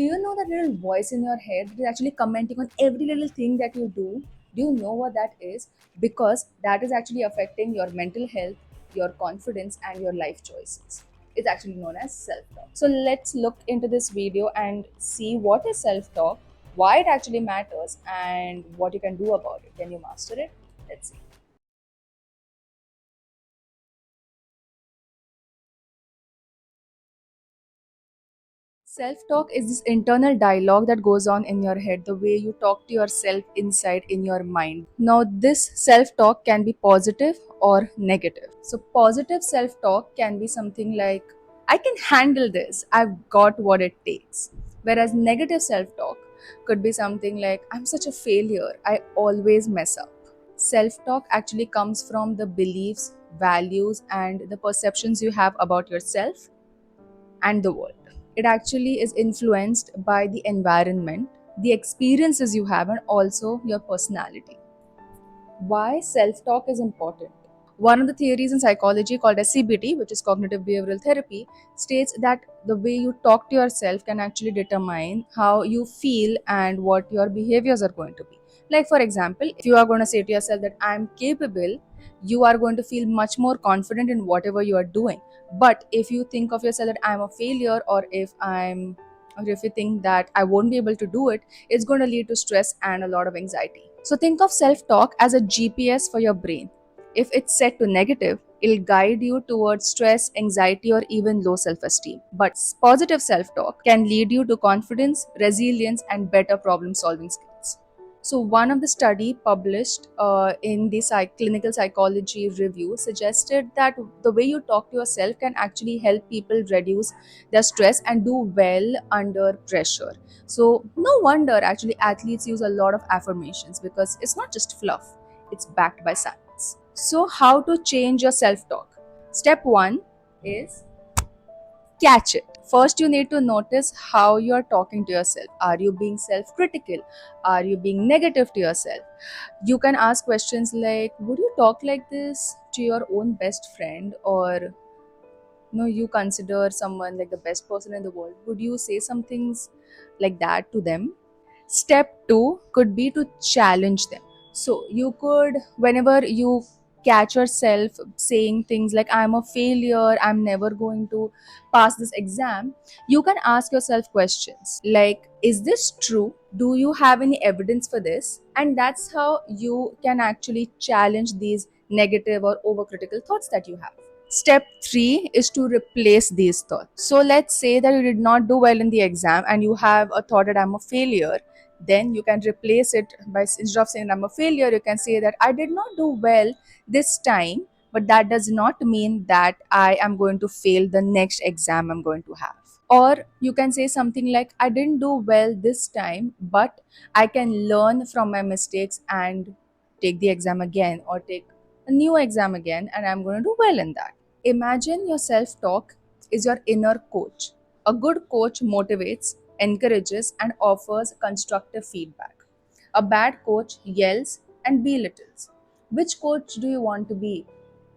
Do you know that little voice in your head that is actually commenting on every little thing that you do? Do you know what that is? Because that is actually affecting your mental health, your confidence, and your life choices. It's actually known as self talk. So let's look into this video and see what is self talk, why it actually matters, and what you can do about it. Can you master it? Let's see. Self talk is this internal dialogue that goes on in your head, the way you talk to yourself inside in your mind. Now, this self talk can be positive or negative. So, positive self talk can be something like, I can handle this, I've got what it takes. Whereas, negative self talk could be something like, I'm such a failure, I always mess up. Self talk actually comes from the beliefs, values, and the perceptions you have about yourself and the world. It actually is influenced by the environment, the experiences you have, and also your personality. Why self talk is important? One of the theories in psychology called as CBT, which is cognitive behavioral therapy, states that the way you talk to yourself can actually determine how you feel and what your behaviors are going to be. Like, for example, if you are going to say to yourself that I'm capable, you are going to feel much more confident in whatever you are doing. But if you think of yourself that I'm a failure, or if you think that I won't be able to do it, it's going to lead to stress and a lot of anxiety. So think of self talk as a GPS for your brain. If it's set to negative, it'll guide you towards stress, anxiety, or even low self esteem. But positive self talk can lead you to confidence, resilience, and better problem solving skills. So, one of the study published in the clinical psychology review suggested that the way you talk to yourself can actually help people reduce their stress and do well under pressure. So, no wonder actually athletes use a lot of affirmations because it's not just fluff, it's backed by science. So, how to change your self talk? Step one is catch it. First, you need to notice how you're talking to yourself. Are you being self critical? Are you being negative to yourself? You can ask questions like, would you talk like this to your own best friend? Or you consider someone like the best person in the world, would you say some things like that to them? Step 2 could be to challenge them. So you could, whenever you catch yourself saying things like, I'm a failure, I'm never going to pass this exam, you can ask yourself questions like, is this true? Do you have any evidence for this? And that's how you can actually challenge these negative or overcritical thoughts that you have. Step 3 is to replace these thoughts. So let's say that you did not do well in the exam and you have a thought that I'm a failure. Then you can replace it by, instead of saying I'm a failure, you can say that I did not do well this time, but that does not mean that I am going to fail the next exam I'm going to have. Or you can say something like, I didn't do well this time, but I can learn from my mistakes and take the exam again, or take a new exam again, and I'm going to do well in that. Imagine your self talk is your inner coach. A good coach motivates, encourages, and offers constructive feedback. A bad coach yells and belittles. Which coach do you want to be?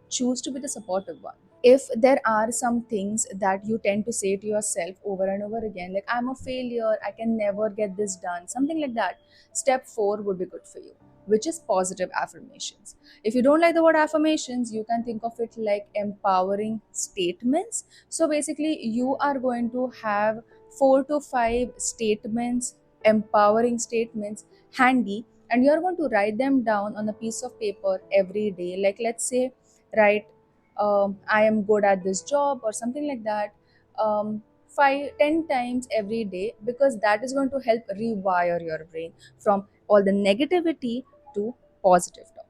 Choose to be the supportive one. If there are some things that you tend to say to yourself over and over again, like, I'm a failure, I can never get this done, something like that, step 4 would be good for you, which is positive affirmations. If you don't like the word affirmations, you can think of it like empowering statements. So basically, you are going to have 4 to 5 statements, empowering statements handy, and you're going to write them down on a piece of paper every day. Like, let's say, write, I am good at this job, or something like that, 5 10 times every day, because that is going to help rewire your brain from all the negativity to positive talk.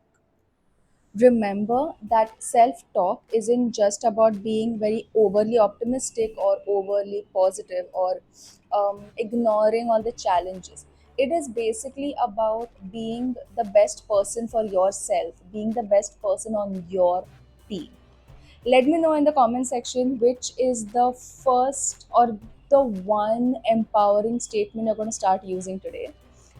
Remember that self talk isn't just about being very overly optimistic or overly positive, or ignoring all the challenges. It is basically about being the best person for yourself, being the best person on your team. Let me know in the comment section which is the first or the one empowering statement you're going to start using today.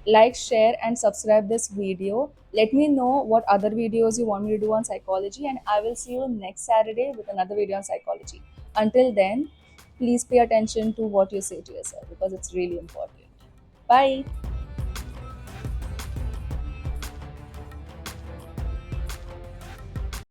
Like, share, and subscribe this video. Let me know what other videos you want me to do on psychology, and I will see you next Saturday with another video on psychology. Until then, Please pay attention to what you say to yourself because it's really important. Bye.